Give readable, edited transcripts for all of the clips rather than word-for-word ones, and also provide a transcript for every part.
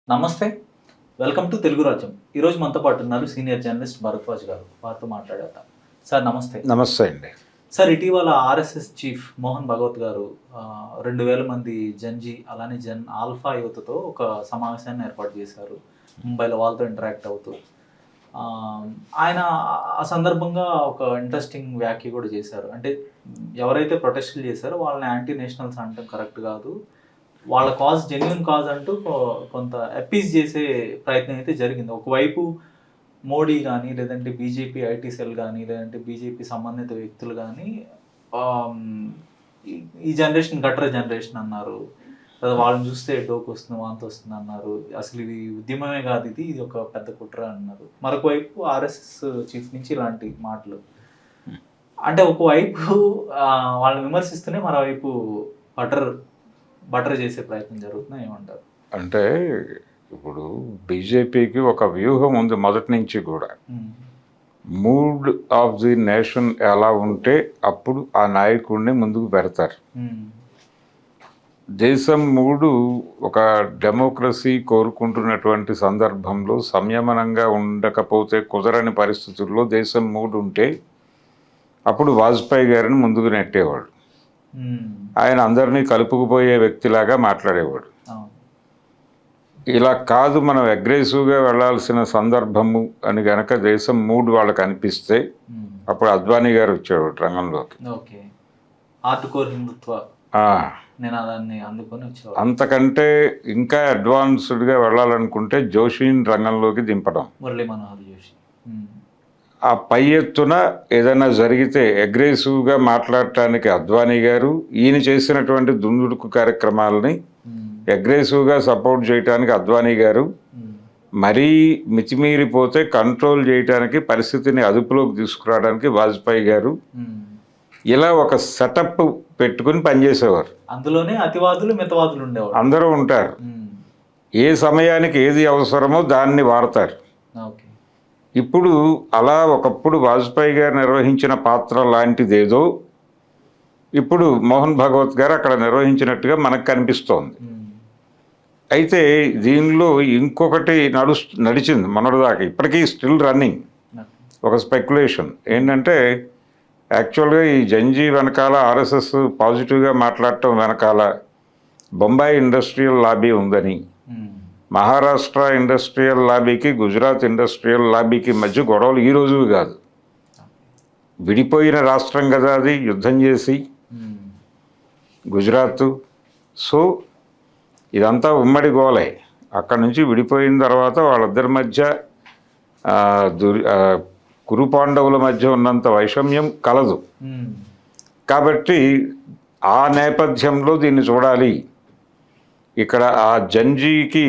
నమస్తే. Welcome to Telugu రాజ్యం. ఈరోజు మనతో పాటు ఉన్నారు సీనియర్ జర్నలిస్ట్ భరద్వాజ్ గారు. వారితో మాట్లాడేద్దాం. సార్ నమస్తే. నమస్తే అండి. సార్ ఇటీవల ఆర్ఎస్ఎస్ చీఫ్ మోహన్ భగవత్ గారు 2000 మంది జన్‌జీ అలానే జన్ ఆల్ఫా యువతతో ఒక సమావేశాన్ని ఏర్పాటు చేశారు. ముంబైలో వాళ్ళతో ఇంటరాక్ట్ అవుతూ. ఆయన ఆ సందర్భంగా ఒక ఇంట్రెస్టింగ్ వ్యాఖ్య కూడా చేశారు. అంటే ఎవరైతే ప్రొటెస్టులు చేశారో వాళ్ళని యాంటీ నేషనల్స్ అనటం కరెక్ట్ కాదు. వాళ్ళ కాజ్ జెన్యూన్ కాజ్ అంటూ కొంత అప్పీజ్ చేసే ప్రయత్నం అయితే జరిగింది. ఒకవైపు మోడీ కానీ లేదంటే బీజేపీ ఐటీ సెల్ కానీ లేదంటే బీజేపీ సంబంధిత వ్యక్తులు కానీ ఈ జనరేషన్ గట్ర జనరేషన్ అన్నారు. లేదా వాళ్ళని చూస్తే డోకు వస్తుంది, వాంతి వస్తుంది అన్నారు. అసలు ఇది ఉద్యమమే కాదు, ఇది ఒక పెద్ద కుట్ర అన్నారు. మరొక వైపు ఆర్ఎస్ఎస్ చీఫ్ నుంచి ఇలాంటి మాటలు. అంటే ఒకవైపు వాళ్ళని విమర్శిస్తూనే మరోవైపు బటర్ చేసే ప్రయత్నం జరుగుతుందా ఏమంటారు? అంటే ఇప్పుడు బీజేపీకి ఒక వ్యూహం ఉంది మొదటి నుంచి కూడా. మూడ్ ఆఫ్ ది నేషన్ ఎలా ఉంటే అప్పుడు ఆ నాయకుడిని ముందుకు పెడతారు. దేశం మూడు ఒక డెమోక్రసీ కోరుకుంటున్నటువంటి సందర్భంలో సంయమనంగా ఉండకపోతే కుదరని పరిస్థితుల్లో దేశం మూడు ఉంటే అప్పుడు వాజ్పేయి గారిని ముందుకు నెట్టేవాడు. ఆయన అందరినీ కలుపుకుపోయే వ్యక్తిలాగా మాట్లాడేవాడు. ఇలా కాదు, మనం అగ్రెసివ్గా వెళ్లాల్సిన సందర్భము అని గనక దేశం మూడు వాళ్ళకి అనిపిస్తే అప్పుడు అద్వానీ గారు వచ్చేవాడు రంగంలోకి. అంతకంటే ఇంకా అడ్వాన్స్డ్గా వెళ్ళాలనుకుంటే జోషిని రంగంలోకి దింపడం. మురళీ మనోహర్ జోషి ఆ పై ఎత్తున ఏదైనా జరిగితే అగ్రెసివ్గా మాట్లాడటానికి అద్వానీ గారు, ఈయన చేసినటువంటి దుందుడుకు కార్యక్రమాలని అగ్రెసివ్గా సపోర్ట్ చేయడానికి అద్వానీ గారు, మరీ మితిమీరిపోతే కంట్రోల్ చేయడానికి పరిస్థితిని అదుపులోకి తీసుకురావడానికి వాజ్పేయి గారు, ఇలా ఒక సెటప్ పెట్టుకుని పనిచేసేవారు. అందులోనే అతివాదులు మితవాదులు ఉండేవారు. అందరూ ఉంటారు. ఏ సమయానికి ఏది అవసరమో దాన్ని వాడతారు. ఇప్పుడు అలా ఒకప్పుడు వాజ్పేయి గారు నిర్వహించిన పాత్ర లాంటిదేదో ఇప్పుడు మోహన్ భగవత్ గారు అక్కడ నిర్వహించినట్టుగా మనకు కనిపిస్తోంది. అయితే దీనిలో ఇంకొకటి నడిచింది మొన్నటిదాకా, ఇప్పటికీ స్టిల్ రన్నింగ్ ఒక స్పెక్యులేషన్ ఏంటంటే, యాక్చువల్గా ఈ జన్జీ వెనకాల ఆర్ఎస్ఎస్ పాజిటివ్గా మాట్లాడటం వెనకాల బొంబాయి ఇండస్ట్రియల్ లాబీ ఉందని, మహారాష్ట్ర ఇండస్ట్రియల్ లాబీకి గుజరాత్ ఇండస్ట్రియల్ లాబీకి మధ్య గొడవలు ఈ రోజు కాదు, విడిపోయిన రాష్ట్రం కదా అది, యుద్ధం చేసి గుజరాత్. సో ఇదంతా ఉమ్మడి గోలే. అక్కడి నుంచి విడిపోయిన తర్వాత వాళ్ళిద్దరి మధ్య కురు పాండవుల మధ్య ఉన్నంత వైషమ్యం కలదు. కాబట్టి ఆ నేపథ్యంలో దీన్ని చూడాలి. ఇక్కడ ఆ జన్జీకి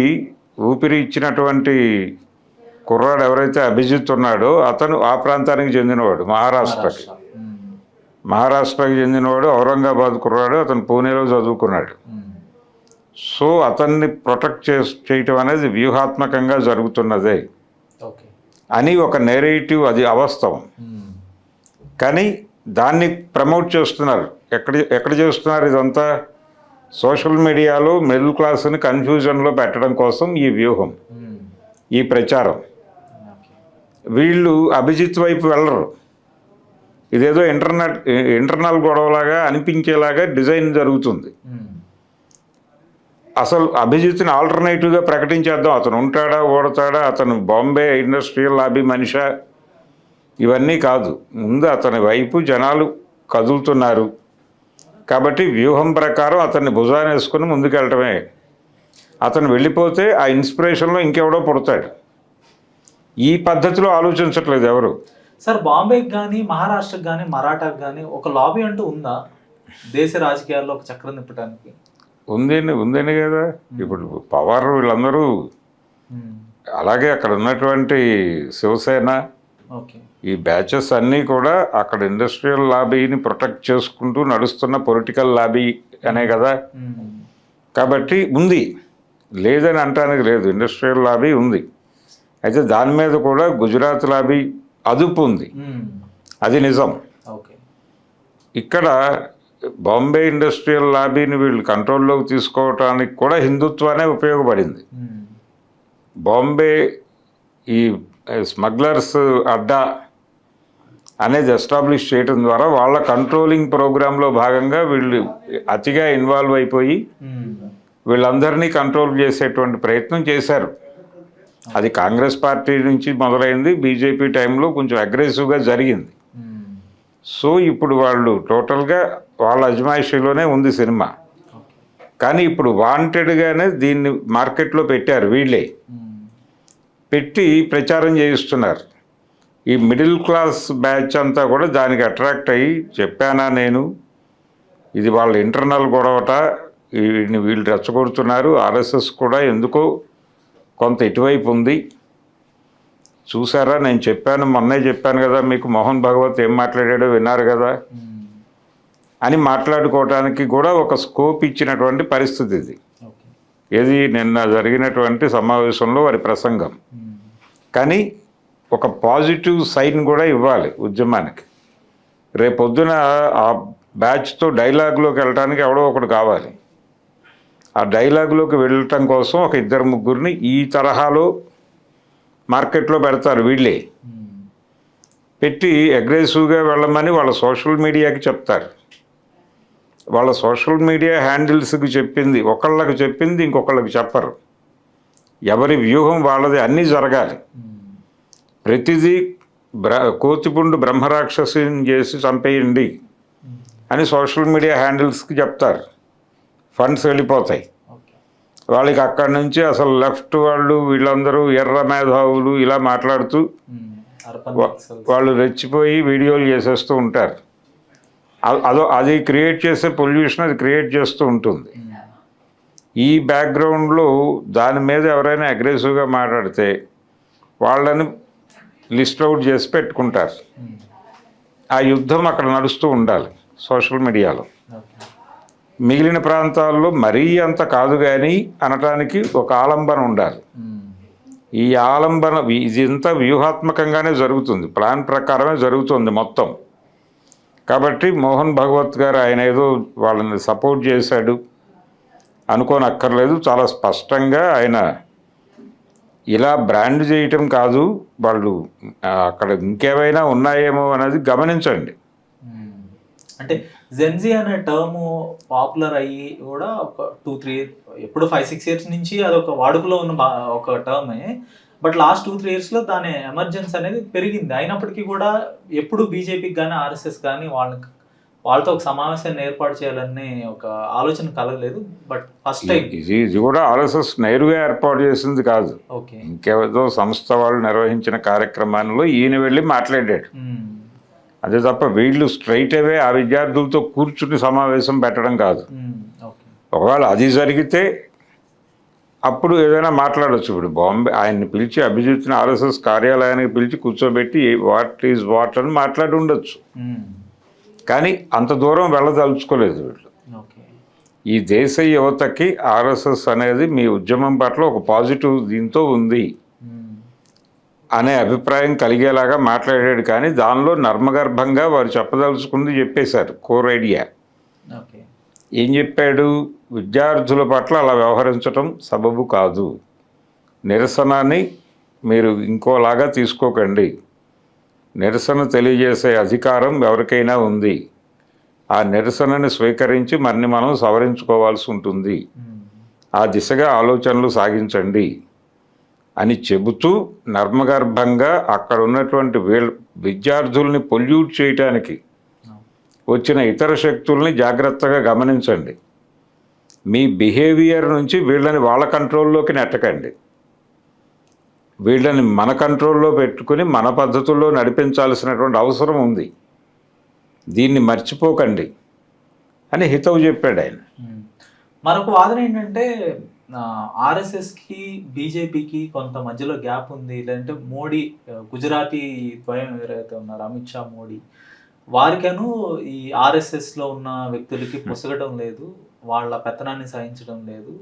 ఊపిరి ఇచ్చినటువంటి కుర్రాడు ఎవరైతే అభిజిత్ ఉన్నాడో అతను ఆ ప్రాంతానికి చెందినవాడు, మహారాష్ట్రకి చెందినవాడు, ఔరంగాబాద్ కుర్రాడు, అతను పూణేలో చదువుకున్నాడు. సో అతన్ని ప్రొటెక్ట్ చేయటం అనేది వ్యూహాత్మకంగా జరుగుతున్నదే అని ఒక నేరేటివ్, అది అవాస్తవం. కానీ దాన్ని ప్రమోట్ చేస్తున్నారు. ఎక్కడ చేస్తున్నారు ఇదంతా? సోషల్ మీడియాలో మిడిల్ క్లాస్ని కన్ఫ్యూజన్లో పెట్టడం కోసం ఈ వ్యూహం, ఈ ప్రచారం. వీళ్ళు అభిజిత్ వైపు వెళ్ళరు. ఇదేదో ఇంటర్నల్ గొడవలాగా అనిపించేలాగా డిజైన్ జరుగుతుంది. అసలు అభిజిత్ని ఆల్టర్నేటివ్గా ప్రకటించేద్దాం, అతను ఉంటాడా ఓడతాడా, అతను బాంబే ఇండస్ట్రియల్ లాబీ మనిషా, ఇవన్నీ కాదు. ముందు అతని వైపు జనాలు కదులుతున్నారు కాబట్టి వ్యూహం ప్రకారం అతన్ని భుజాన్ని వేసుకుని ముందుకెళ్ళటమే. అతను వెళ్ళిపోతే ఆ ఇన్స్పిరేషన్లో ఇంకెవడో పుడతాడు. ఈ పద్ధతిలో ఆలోచించట్లేదు ఎవరు. సార్ బాంబేకి కానీ మహారాష్ట్రకి కానీ మరాఠాకి కానీ ఒక లాబీ అంటూ ఉందా దేశ రాజకీయాల్లో ఒక చక్రం తిప్పడానికి? ఉందని కదా. ఇప్పుడు పవార్ వీళ్ళందరూ, అలాగే అక్కడ ఉన్నటువంటి శివసేన, ఈ బ్యాచెస్ అన్నీ కూడా అక్కడ ఇండస్ట్రియల్ లాబీని ప్రొటెక్ట్ చేసుకుంటూ నడుస్తున్న పొలిటికల్ లాబీ అనే కదా. కాబట్టి ఉంది, లేదని అంటానికి లేదు, ఇండస్ట్రియల్ లాబీ ఉంది. అయితే దాని మీద కూడా గుజరాత్ లాబీ అదుపు ఉంది, అది నిజం. ఇక్కడ బాంబే ఇండస్ట్రియల్ లాబీని వీళ్ళు కంట్రోల్లోకి తీసుకోవటానికి కూడా హిందుత్వానే ఉపయోగపడింది. బాంబే ఈ స్మగ్లర్స్ అడ్డా అనేది ఎస్టాబ్లిష్ చేయడం ద్వారా వాళ్ళ కంట్రోలింగ్ ప్రోగ్రాంలో భాగంగా వీళ్ళు అతిగా ఇన్వాల్వ్ అయిపోయి వీళ్ళందరినీ కంట్రోల్ చేసేటువంటి ప్రయత్నం చేశారు. అది కాంగ్రెస్ పార్టీ నుంచి మొదలైంది, బీజేపీ టైంలో కొంచెం అగ్రెసివ్గా జరిగింది. సో ఇప్పుడు వాళ్ళు టోటల్గా వాళ్ళ అజమాయిషీలోనే ఉంది సినిమా. కానీ ఇప్పుడు వాంటెడ్గానే దీన్ని మార్కెట్లో పెట్టారు, వీళ్ళే పెట్టి ప్రచారం చేయిస్తున్నారు. ఈ మిడిల్ క్లాస్ బ్యాచ్ అంతా కూడా దానికి అట్రాక్ట్ అయ్యి, చెప్పానా నేను, ఇది వాళ్ళ ఇంటర్నల్ గొడవట, వీళ్ళు రెచ్చగొడుతున్నారు, ఆర్ఎస్ఎస్ కూడా ఎందుకో కొంత ఇటువైపు ఉంది, చూసారా నేను చెప్పాను, మొన్నే చెప్పాను కదా మీకు, మోహన్ భగవత్ ఏం మాట్లాడాడో విన్నారు కదా అని మాట్లాడుకోవటానికి కూడా ఒక స్కోప్ ఇచ్చినటువంటి పరిస్థితి ఇది. ఏది నిన్న జరిగినటువంటి సమావేశంలో వారి ప్రసంగం. కానీ ఒక పాజిటివ్ సైన్ కూడా ఇవ్వాలి ఉద్యమానికి. రేపొద్దున ఆ బ్యాచ్తో డైలాగ్లోకి వెళ్ళడానికి ఎవడో ఒకడు కావాలి. ఆ డైలాగ్లోకి వెళ్ళటం కోసం ఒక 2-3 ఈ తరహాలో మార్కెట్లో పెడతారు వీళ్ళే. పెట్టి అగ్రెసివ్గా వెళ్ళమని వాళ్ళ సోషల్ మీడియాకి చెప్తారు. వాళ్ళ సోషల్ మీడియా హ్యాండిల్స్కి చెప్పింది ఒకళ్ళకి చెప్పింది ఇంకొకళ్ళకి చెప్పరు. ఎవరి వ్యూహం వాళ్ళది, అన్నీ జరగాలి. ప్రతిదీ కోతిపుండు బ్రహ్మరాక్షసిని చేసి చంపేయండి అని సోషల్ మీడియా హ్యాండిల్స్కి చెప్తారు. ఫండ్స్ వెళ్ళిపోతాయి వాళ్ళకి. అక్కడి నుంచి అసలు లెఫ్ట్ వాళ్ళు వీళ్ళందరూ ఎర్ర మేధావులు ఇలా మాట్లాడుతూ వాళ్ళు రెచ్చిపోయి వీడియోలు చేసేస్తూ ఉంటారు. అది క్రియేట్ చేసే పొల్యూషన్ అది క్రియేట్ చేస్తూ ఉంటుంది. ఈ బ్యాక్గ్రౌండ్లో దాని మీద ఎవరైనా అగ్రెసివ్గా మాట్లాడితే వాళ్ళని లిస్ట్ అవుట్ చేసి పెట్టుకుంటారు. ఆ యుద్ధం అక్కడ నడుస్తూ ఉండాలి సోషల్ మీడియాలో. మిగిలిన ప్రాంతాల్లో మరీ అంత కాదు కానీ అనటానికి ఒక ఆలంబన ఉండాలి. ఈ ఆలంబన ఇదంతా వ్యూహాత్మకంగానే జరుగుతుంది, ప్లాన్ ప్రకారమే జరుగుతుంది మొత్తం. కాబట్టి మోహన్ భగవత్ గారు ఆయన ఏదో వాళ్ళని సపోర్ట్ చేశాడు అనుకోనక్కర్లేదు. చాలా స్పష్టంగా ఆయన ఇలా బ్రాండ్ చేయటం కాదు, వాళ్ళు అక్కడ ఇంకేమైనా ఉన్నాయేమో అనేది గమనించండి. అంటే జెన్జీ అనే టర్మ్ పాపులర్ అయ్యి కూడా ఒక 2-3 ఎప్పుడు 5-6 ఇయర్స్ నుంచి అదొక వాడుకలో ఉన్న ఒక టర్మే. బట్ లాస్ట్ 2-3 ఇయర్స్లో దాని ఎమర్జెన్స్ అనేది పెరిగింది. అయినప్పటికీ కూడా ఎప్పుడు బీజేపీకి కానీ ఆర్ఎస్ఎస్ కానీ వాళ్ళతో ఒక సమావేశాన్ని ఏర్పాటు చేయాలనే ఒక ఆలోచన కలగలేదు. బట్ ఫస్ట్ టైం ఇది కూడా ఆర్ఎస్ఎస్ నేరుగా ఏర్పాటు చేసింది కాదు. ఓకే, ఇంకేదో సంస్థ వాళ్ళు నిర్వహించిన కార్యక్రమాల్లో ఈయన వెళ్ళి మాట్లాడాడు. అదే తప్ప వీళ్ళు స్ట్రైట్ అవే ఆ విద్యార్థులతో కూర్చుని సమావేశం పెట్టడం కాదు. ఒకవేళ అది జరిగితే అప్పుడు ఏదైనా మాట్లాడచ్చు. ఇప్పుడు బాంబే ఆయన్ని పిలిచి, అభిజిత్ని ఆర్ఎస్ఎస్ కార్యాలయానికి పిలిచి కూర్చోబెట్టి వాట్ ఈజ్ వాట్ అని మాట్లాడి ఉండొచ్చు. కానీ అంత దూరం వెళ్ళదలుచుకోలేదు వీళ్ళు. ఈ దేశ యువతకి ఆర్ఎస్ఎస్ అనేది మీ ఉద్యమం పట్ల ఒక పాజిటివ్ దీంతో ఉంది అనే అభిప్రాయం కలిగేలాగా మాట్లాడాడు. కానీ దానిలో నర్మగర్భంగా వారు చెప్పదలుచుకుంది చెప్పేశారు. కోర్ ఐడియా ఏం చెప్పాడు? విద్యార్థుల పట్ల అలా వ్యవహరించడం సబబు కాదు, నిరసనని మీరు ఇంకోలాగా తీసుకోకండి, నిరసన తెలియజేసే అధికారం ఎవరికైనా ఉంది, ఆ నిరసనని స్వీకరించి మనం సవరించుకోవాల్సి ఉంటుంది, ఆ దిశగా ఆలోచనలు సాగించండి అని చెబుతూ నర్మగర్భంగా అక్కడ ఉన్నటువంటి విద్యార్థుల్ని పొల్యూట్ చేయటానికి వచ్చిన ఇతర శక్తుల్ని జాగ్రత్తగా గమనించండి. మీ బిహేవియర్ నుంచి వీళ్ళని వాళ్ళ కంట్రోల్లోకి నెట్టకండి, వీళ్ళని మన కంట్రోల్లో పెట్టుకుని మన పద్ధతుల్లో నడిపించాల్సినటువంటి అవసరం ఉంది, దీన్ని మర్చిపోకండి అని హితవు చెప్పాడు ఆయన. మరొక వాదన ఏంటంటే ఆర్ఎస్ఎస్కి బీజేపీకి కొంత మధ్యలో గ్యాప్ ఉంది. లేదంటే మోడీ, గుజరాతీ ద్వయం ఎవరైతే ఉన్నారు అమిత్ షా, మోడీ, వారికను ఈ ఆర్ఎస్ఎస్లో ఉన్న వ్యక్తులకి పొసగడం లేదు, వాళ్ళ పెత్తనాన్ని సహించడం లేదు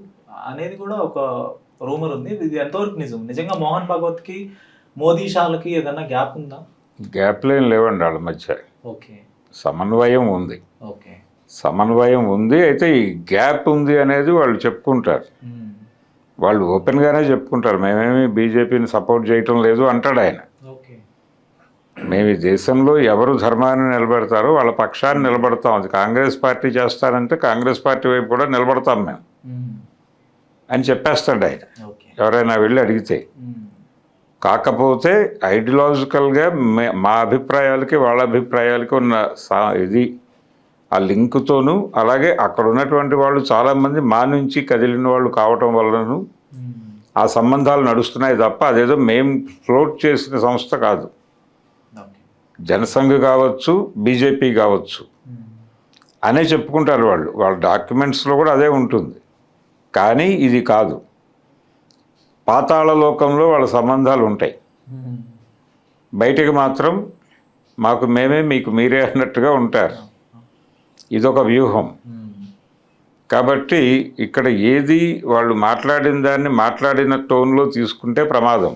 అనేది కూడా ఒక రూమర్ ఉంది. ఇది ఎంతవరకు నిజం? నిజంగా మోహన్ భగవత్కి మోదీ షాలకి ఏదైనా గ్యాప్ ఉందా? గ్యాప్లు ఏం లేవండి వాళ్ళ మధ్య. ఓకే, సమన్వయం ఉంది. ఓకే, సమన్వయం ఉంది. అయితే ఈ గ్యాప్ ఉంది అనేది వాళ్ళు చెప్పుకుంటారు. వాళ్ళు ఓపెన్గానే చెప్పుకుంటారు, మేమేమి బీజేపీని సపోర్ట్ చేయటం లేదు అంటాడు ఆయన. ఓకే. మేము ఈ దేశంలో ఎవరు ధర్మాన్ని నిలబెడతారో వాళ్ళ పక్షాన్ని నిలబడతాం. అది కాంగ్రెస్ పార్టీ చేస్తారంటే కాంగ్రెస్ పార్టీ వైపు కూడా నిలబడతాం మేము అని చెప్పేస్తాడు ఆయన, ఓకే. ఎవరైనా వెళ్ళి అడిగితే. కాకపోతే ఐడియాలజికల్గా మా అభిప్రాయాలకి వాళ్ళ అభిప్రాయాలకి ఉన్న ఇది ఆ లింకుతోనూ, అలాగే అక్కడ ఉన్నటువంటి వాళ్ళు చాలామంది మా నుంచి కదిలిన వాళ్ళు కావటం వలనను ఆ సంబంధాలు నడుస్తున్నాయి తప్ప అదేదో మేము ఫ్లోట్ చేసిన సంస్థ కాదు. జనసంఘ్ కావచ్చు, బీజేపీ కావచ్చు అనే చెప్పుకుంటారు వాళ్ళు, వాళ్ళ డాక్యుమెంట్స్లో కూడా అదే ఉంటుంది. కానీ ఇది కాదు, పాతాళ లోకంలో వాళ్ళ సంబంధాలు ఉంటాయి, బయటికి మాత్రం మాకు మేమే మీకు మీరే అన్నట్టుగా ఉంటారు. ఇదొక వ్యూహం. కాబట్టి ఇక్కడ ఏది వాళ్ళు మాట్లాడిన దాన్ని మాట్లాడిన టోన్లో తీసుకుంటే ప్రమాదం.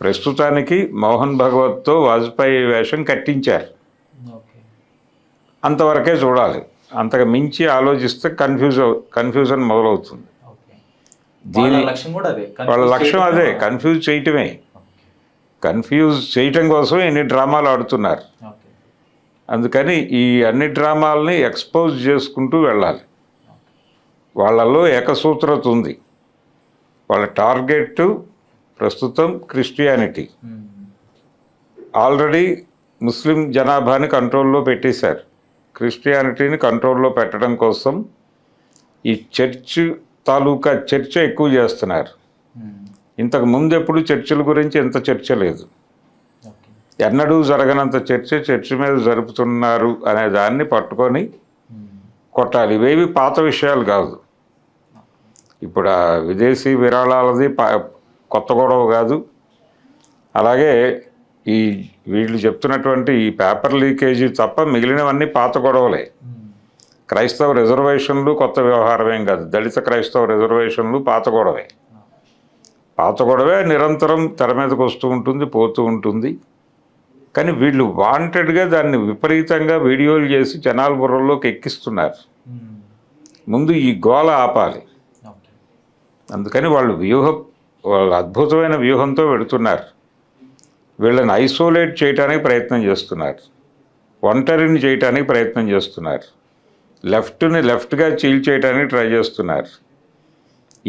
ప్రస్తుతానికి మోహన్ భగవత్తో వాజ్పేయి వేషం కట్టించారు, అంతవరకే చూడాలి. అంతకు మించి ఆలోచిస్తే కన్ఫ్యూజన్ మొదలవుతుంది. వాళ్ళ లక్ష్యం అదే, కన్ఫ్యూజ్ చేయటమే. కన్ఫ్యూజ్ చేయటం కోసం ఎన్ని డ్రామాలు ఆడుతున్నారు. అందుకని ఈ అన్ని డ్రామాలని ఎక్స్పోజ్ చేసుకుంటూ వెళ్ళాలి. వాళ్ళలో ఏకసూత్రత ఉంది. వాళ్ళ టార్గెట్ ప్రస్తుతం క్రిస్టియానిటీ. ఆల్రెడీ ముస్లిం జనాభాని కంట్రోల్లో పెట్టేశారు. క్రిస్టియానిటీని కంట్రోల్లో పెట్టడం కోసం ఈ చర్చ్ తాలూకా చర్చ ఎక్కువ చేస్తున్నారు. ఇంతకు ముందు ఎప్పుడు చర్చల గురించి ఎంత చర్చ లేదు. ఎన్నడూ జరగనంత చర్చ మీద జరుపుతున్నారు అనే దాన్ని పట్టుకొని కొట్టాలి. ఇవేవి పాత విషయాలు కాదు. ఇప్పుడు ఆ విదేశీ విరాళాలది కొత్త గొడవ కాదు. అలాగే ఈ వీళ్ళు చెప్తున్నటువంటి ఈ పేపర్ లీకేజీ తప్ప మిగిలినవన్నీ పాత గొడవలే. క్రైస్తవ రిజర్వేషన్లు కొత్త వ్యవహారమేం కాదు. దళిత క్రైస్తవ రిజర్వేషన్లు పాత గొడవే నిరంతరం తెర మీదకి వస్తూ ఉంటుంది, పోతూ ఉంటుంది. కానీ వీళ్ళు వాంటెడ్గా దాన్ని విపరీతంగా వీడియోలు చేసి జనాల బుర్రల్లోకి ఎక్కిస్తున్నారు. ముందు ఈ గోల ఆపాలి. అందుకని వాళ్ళు అద్భుతమైన వ్యూహంతో వెళుతున్నారు. వీళ్ళని ఐసోలేట్ చేయడానికి ప్రయత్నం చేస్తున్నారు, ఒంటరిని చేయడానికి ప్రయత్నం చేస్తున్నారు, లెఫ్ట్ని లెఫ్ట్గా చీల్చేయడానికి ట్రై చేస్తున్నారు.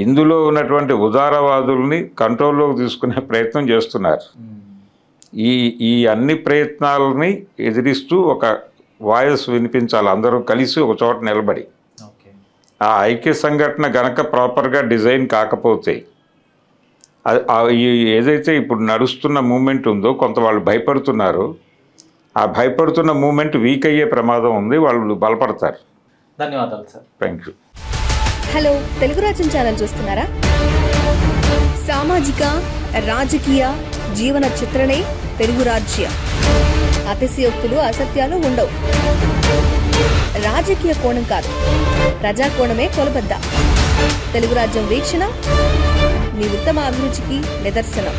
ఇందులో ఉన్నటువంటి ఉదారవాదుల్ని కంట్రోల్లోకి తీసుకునే ప్రయత్నం చేస్తున్నారు. ఈ అన్ని ప్రయత్నాలని ఎదిరిస్తూ ఒక వాయిస్ వినిపించాలి, అందరూ కలిసి ఒక చోట నిలబడి. ఆ ఐక్య సంఘటన గనక ప్రాపర్గా డిజైన్ కాకపోతే ఏదైతే ఇప్పుడు నడుస్తున్న మూమెంట్ ఉందో, కొంత వాళ్ళు భయపడుతున్నారు, ఆ భయపడుతున్న మూమెంట్ వీక్ అయ్యే ప్రమాదం ఉంది. వాళ్ళు బలపడతారు. ధన్యవాదాలు sir. Thank you. Hello, Telugu రాజ్యం ఛానల్ చూస్తున్నారా? సామాజిక రాజకీయ జీవన చిత్రణే తెలుగు రాజ్యం. అతిశయోక్తులు అసత్యాలు ఉండవు. రాజకీయ కోణం కాదు, ప్రజా కోణమే కొలబద్ద. తెలుగు రాజ్యం వీక్షణ మీ ఉత్తమ అభిరుచికి నిదర్శనం.